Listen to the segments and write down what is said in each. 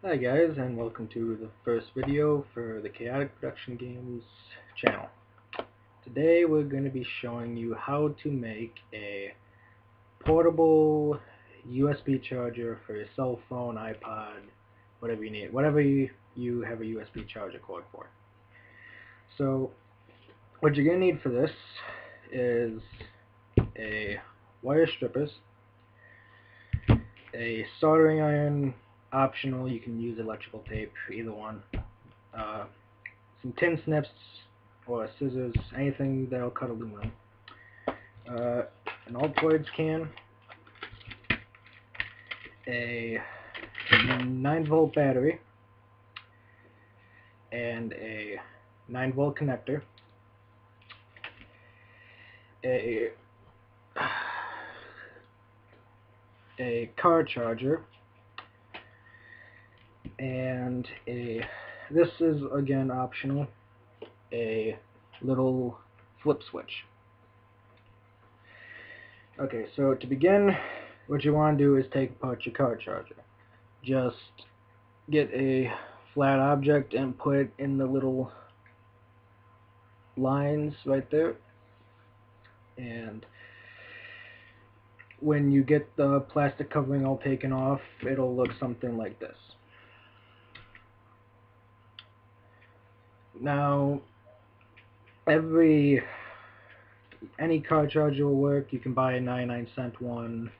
Hi guys, and welcome to the first video for the Chaotic Production Games channel. Today we're going to be showing you how to make a portable USB charger for your cell phone, iPod, whatever you need, whatever you have a USB charger cord for. So what you're going to need for this is a wire strippers, a soldering iron, optional, you can use electrical tape, either one, some tin snips or scissors, anything that'll cut aluminum, an Altoids can, a 9-volt battery, and a 9-volt connector, a car charger, and this is again optional, a little flip switch. Okay, so to begin, what you want to do is take apart your car charger. Just get a flat object and put it in the little lines right there, and when you get the plastic covering all taken off, it'll look something like this. Now, any car charger will work. You can buy a 99-cent one.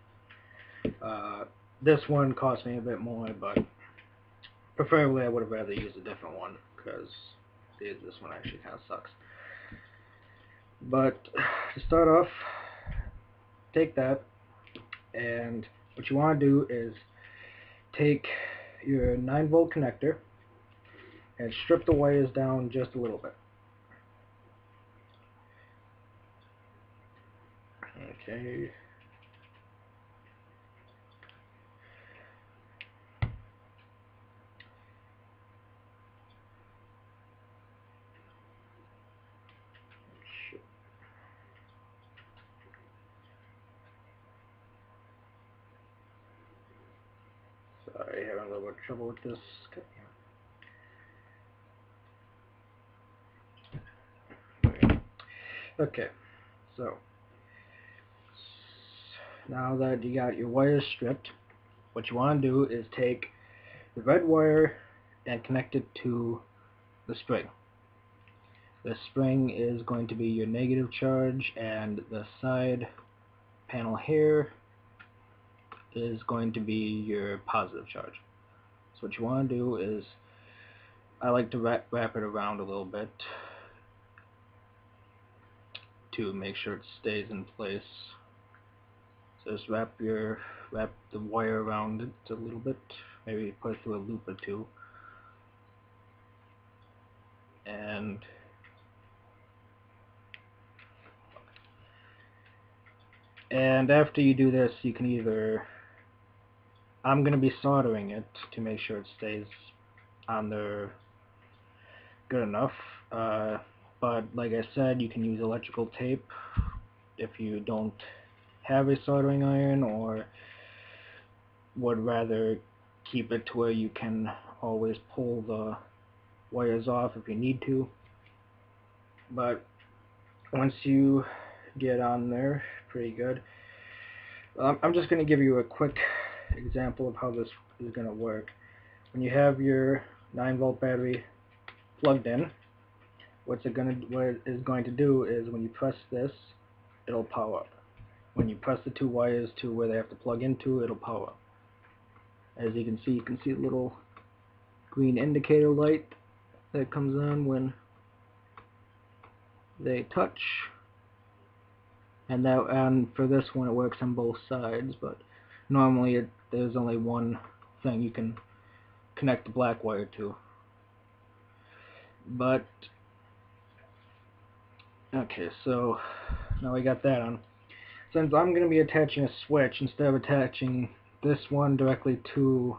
This one cost me a bit more, but preferably I would have rather used a different one, because this one actually kind of sucks. But to start off, take that, and what you want to do is take your 9-volt connector and strip the wires down just a little bit. Okay. Sorry, having a little bit of trouble with this. Okay, so now that you got your wires stripped, what you want to do is take the red wire and connect it to the spring. The spring is going to be your negative charge, and the side panel here is going to be your positive charge. So what you want to do is, I like to wrap it around a little bit to make sure it stays in place. So just wrap the wire around it a little bit, maybe put it through a loop or two, and after you do this, you can either, I'm going to be soldering it to make sure it stays on there good enough, but like I said, you can use electrical tape if you don't have a soldering iron, or would rather keep it to where you can always pull the wires off if you need to. But once you get on there pretty good, I'm just going to give you a quick example of how this is going to work. When you have your 9-volt battery plugged in, what it is going to do is, when you press this, it'll power up. When you press the two wires to where they have to plug into, it'll power up. As you can see a little green indicator light that comes on when they touch. And for this one, it works on both sides, but normally there's only one thing you can connect the black wire to. But okay, so now we got that on. Since I'm going to be attaching a switch, instead of attaching this one directly to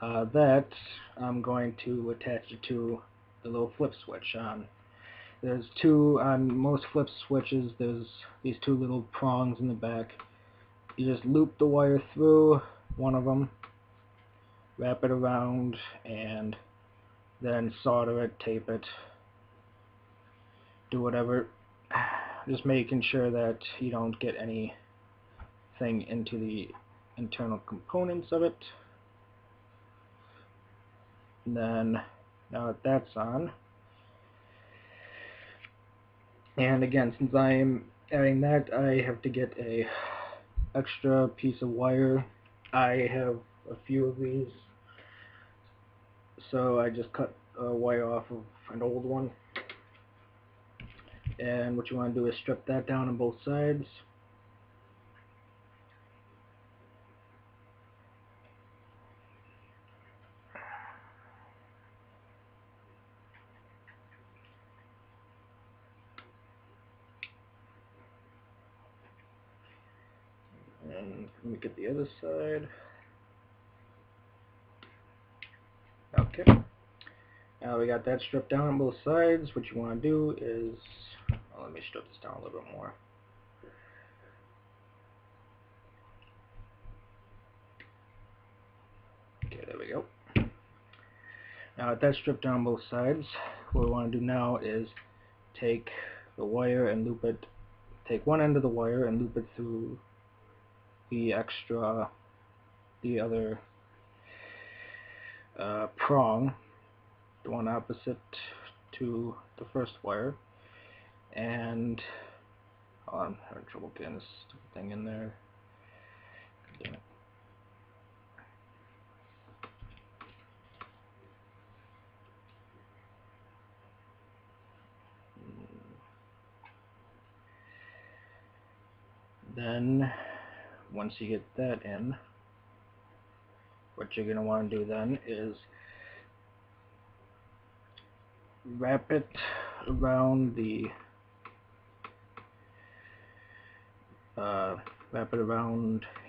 that, I'm going to attach it to the little flip switch. There's two, on most flip switches, there's these two little prongs in the back. You just loop the wire through one of them, wrap it around, and then solder it, tape it, do whatever. Just making sure that you don't get anything into the internal components of it. And then, now that that's on, and again, since I'm adding that, I have to get a extra piece of wire. I have a few of these, so I just cut a wire off of an old one. And what you want to do is strip that down on both sides. And let me get the other side. Okay. Now we got that stripped down on both sides. What you want to do is, well, let me strip this down a little bit more. Okay, there we go. Now with that stripped down both sides, what we want to do now is take the wire and loop it, take one end of the wire and loop it through the other prong, the one opposite to the first wire, and I'm having trouble getting this stupid thing in there. Damn it. Then, once you get that in, what you're going to want to do then is wrap it around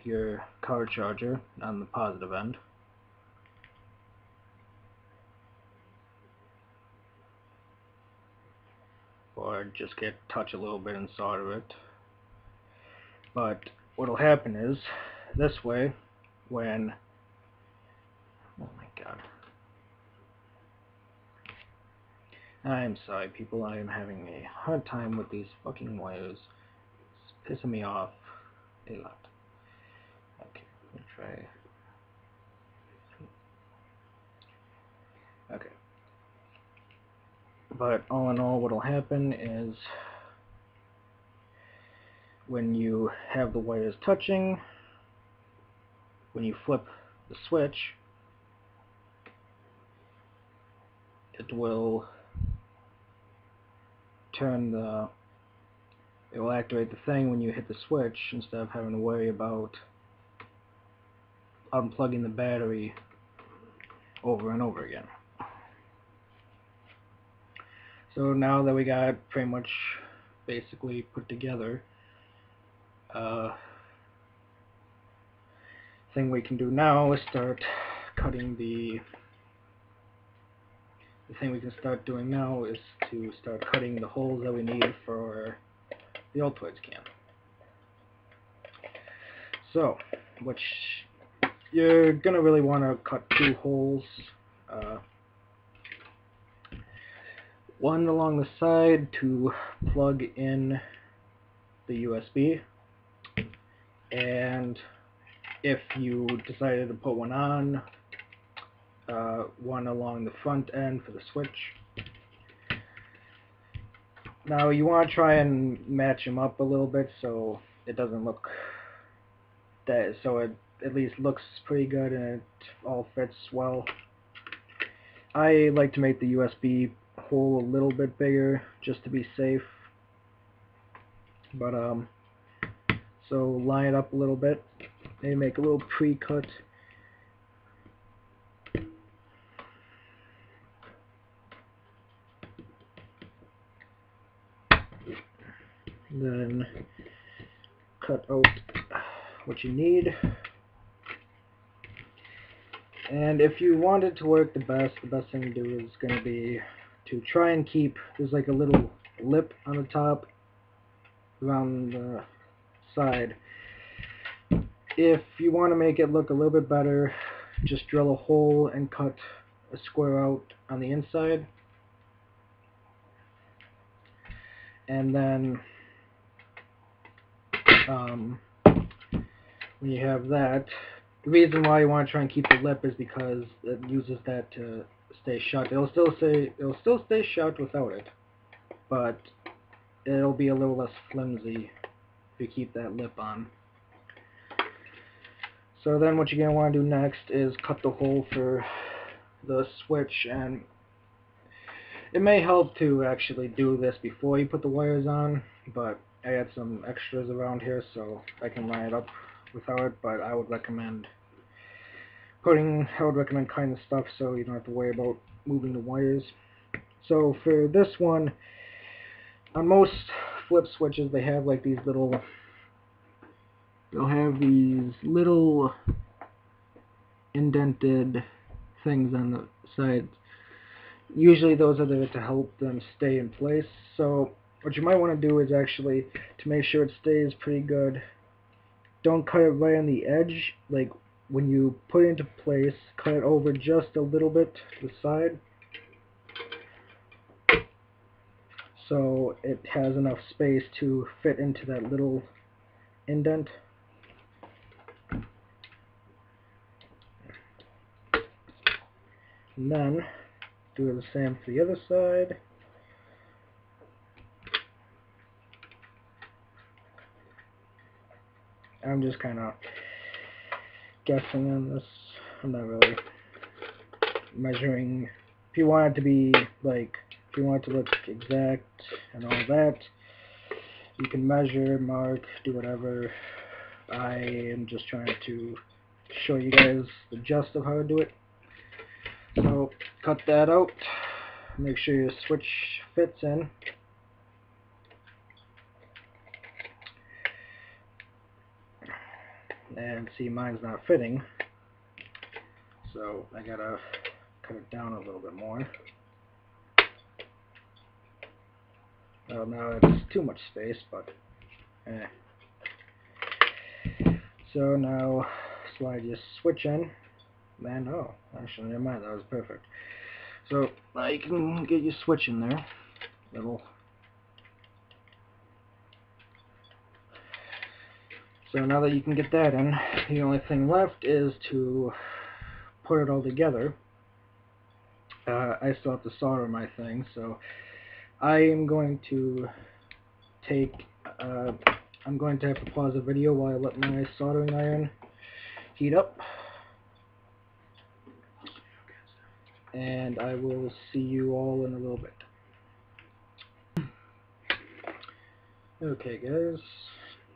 your car charger on the positive end. Or just touch a little bit and solder it. But what'll happen is, this way, when, oh my god, I'm sorry people, I am having a hard time with these fucking wires. It's pissing me off a lot. Okay, let me try. Okay. But all in all, what'll happen is, when you have the wires touching, when you flip the switch, it will it will activate the thing when you hit the switch, instead of having to worry about unplugging the battery over and over again. So now that we got pretty much basically put together, thing we can do now is start cutting the thing we can start doing now is to start cutting the holes that we need for the Altoids can. So, you're gonna really want to cut two holes, one along the side to plug in the USB, and if you decided to put one on, one along the front end for the switch. Now you want to try and match them up a little bit so it doesn't look that, so it at least looks pretty good and it all fits well. I like to make the USB hole a little bit bigger just to be safe, but so line it up a little bit, maybe make a little pre-cut. Then cut out what you need. And if you want it to work the best thing to do is going to be to try and keep, there's like a little lip on the top around the side. If you want to make it look a little bit better, just drill a hole and cut a square out on the inside. And then when you have that, the reason why you want to try and keep the lip is because it uses that to stay shut. It'll still stay shut without it, but it'll be a little less flimsy if you keep that lip on. So then what you're going to want to do next is cut the hole for the switch, and it may help to actually do this before you put the wires on, but I had some extras around here so I can line it up without it, but I would recommend cutting the stuff so you don't have to worry about moving the wires. So for this one, on most flip switches they have like these little, indented things on the sides. Usually those are there to help them stay in place. So what you might want to do is actually, to make sure it stays pretty good, don't cut it right on the edge. Like when you put it into place, cut it over just a little bit to the side so it has enough space to fit into that little indent. And then do the same for the other side. I'm just kind of guessing on this. I'm not really measuring. If you want it to be like, if you want it to look exact and all that, you can measure, mark, do whatever. I am just trying to show you guys the gist of how to do it. So cut that out. Make sure your switch fits in. And see, mine's not fitting, so I gotta cut it down a little bit more. Well, now it's too much space, but So now slide your switch in. Man, oh, actually, never mind, that was perfect. So now you can get your switch in there. So now that you can get that in, the only thing left is to put it all together. I still have to solder my thing, so I am going to I'm going to have to pause the video while I let my soldering iron heat up. And I will see you all in a little bit. Okay guys,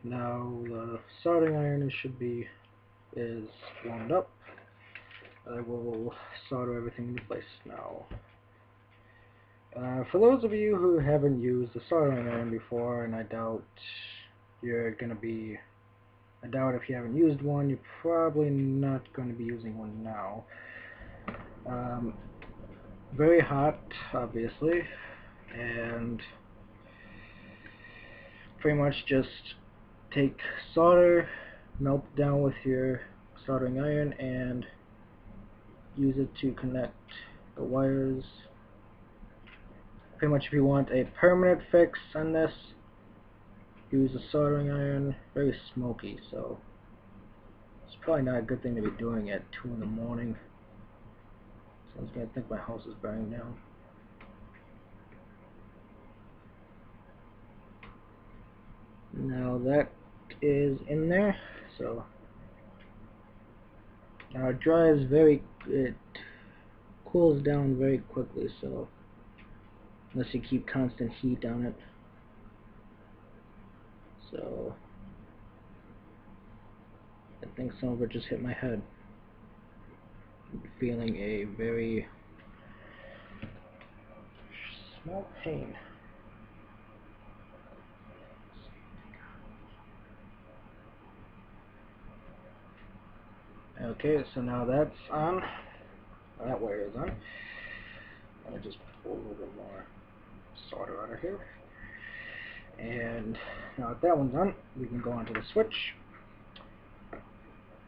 now the soldering iron is warmed up. I will solder everything into place now. For those of you who haven't used the soldering iron before, and I doubt if you haven't used one, you're probably not going to be using one now. Very hot, obviously, and pretty much just take solder, melt it down with your soldering iron, and use it to connect the wires. Pretty much if you want a permanent fix on this, use a soldering iron. Very smoky, so it's probably not a good thing to be doing at 2 in the morning. Someone's gonna think my house is burning down. Now that is in there, so now it cools down very quickly, so unless you keep constant heat on it. So I think some of it just hit my head. I'm feeling a very small pain. Okay, so now that's on. That wire is on. Let me just pull a little bit more solder out of here. And now that that one's on, we can go onto the switch.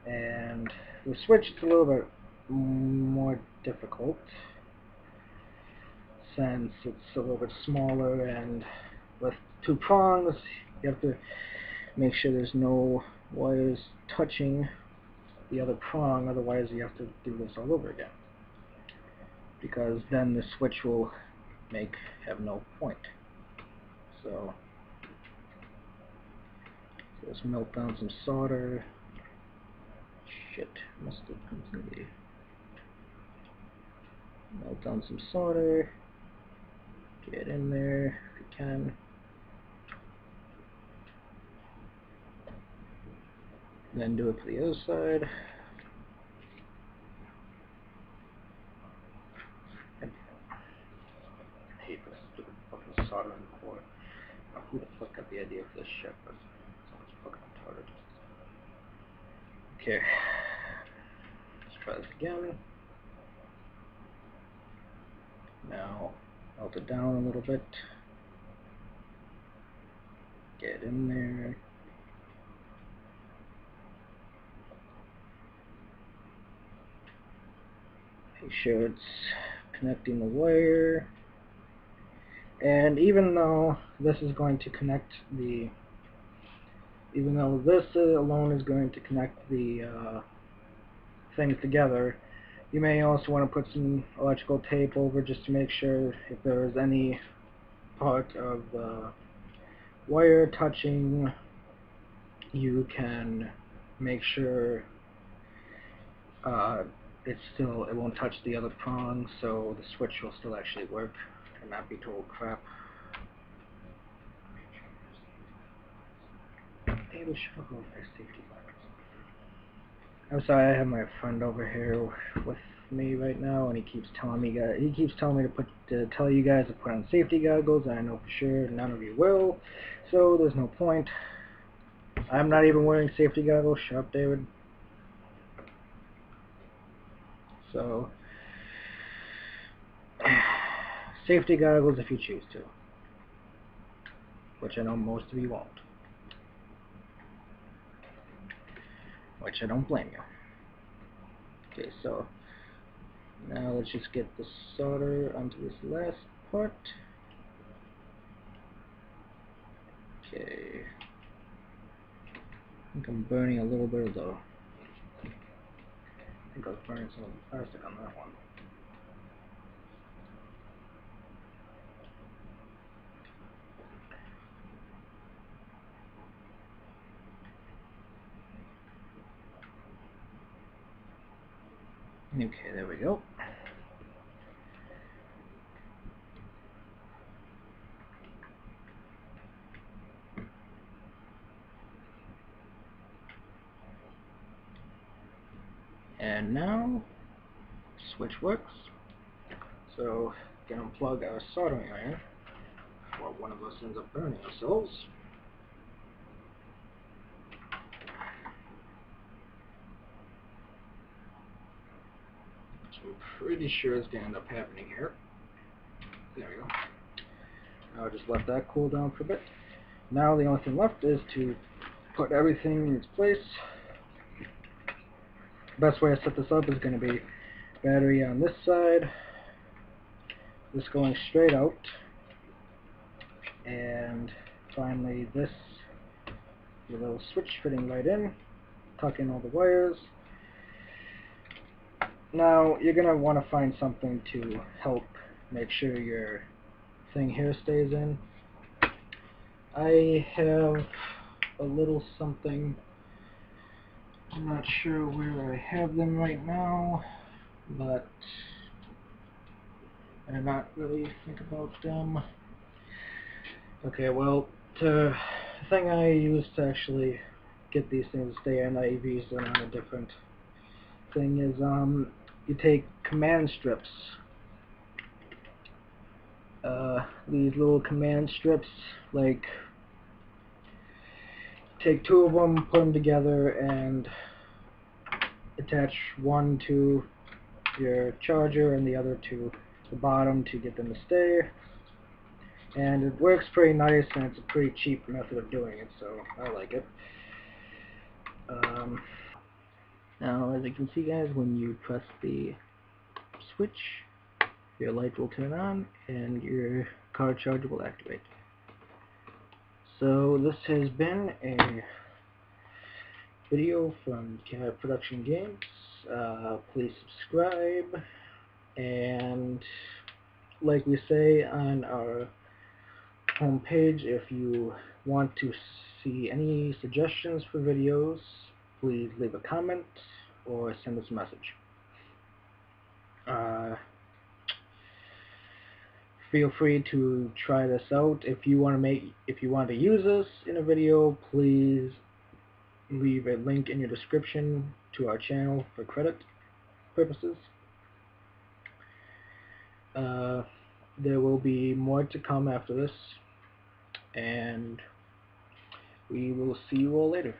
And the switch is a little bit more difficult since it's a little bit smaller, and with two prongs you have to make sure there's no wires touching the other prong, otherwise you have to do this all over again, because then the switch will have no point. So let's melt down some solder. Shit, must have completely melt down some solder. Get in there if you can. Then do it for the other side. I hate this stupid fucking soldering cord. Who the fuck got the idea for this shit? But someone's fucking retarded. Okay. Let's try this again. Now, melt it down a little bit. Get in there. Make sure it's connecting the wire. And even though this is going to connect the, even though this alone is going to connect the things together, you may also want to put some electrical tape over just to make sure if there is any part of the wire touching, you can make sure it won't touch the other prong, so the switch will still actually work and not be total crap. David, should go for safety lights. I'm sorry, I have my friend over here with me right now, and he keeps telling me to tell you guys to put on safety goggles, and I know for sure none of you will, so there's no point. I'm not even wearing safety goggles. Shut up, David. So, safety goggles if you choose to, which I know most of you won't, which I don't blame you. Okay, so now let's just get the solder onto this last part. Okay, I think I'm burning a little bit of the, I think I was burning some of the plastic on that one. Okay, there we go. And now, switch works. So, we can unplug our soldering iron before one of us ends up burning ourselves. Which I'm pretty sure is going to end up happening here. There we go. I'll just let that cool down for a bit. Now the only thing left is to put everything in its place. Best way to set this up is going to be battery on this side, this going straight out, and finally this, your little switch fitting right in. Tuck in all the wires. Now you're going to want to find something to help make sure your thing here stays in. I have a little something. I'm not sure where I have them right now, but I did not really think about them. Okay, well, the thing I use to actually get these things to stay in, I've used them on a different thing, is you take command strips. These little command strips, like, take two of them, put them together, and attach one to your charger and the other to the bottom to get them to stay. And it works pretty nice, and it's a pretty cheap method of doing it, so I like it. Now, as you can see, guys, when you press the switch, your light will turn on and your car charger will activate. So this has been a video from Cat Production Games. Please subscribe, and like we say on our homepage, if you want to see any suggestions for videos, please leave a comment or send us a message. Feel free to try this out. If you want to use this in a video, please leave a link in your description to our channel for credit purposes. There will be more to come after this, and we will see you all later.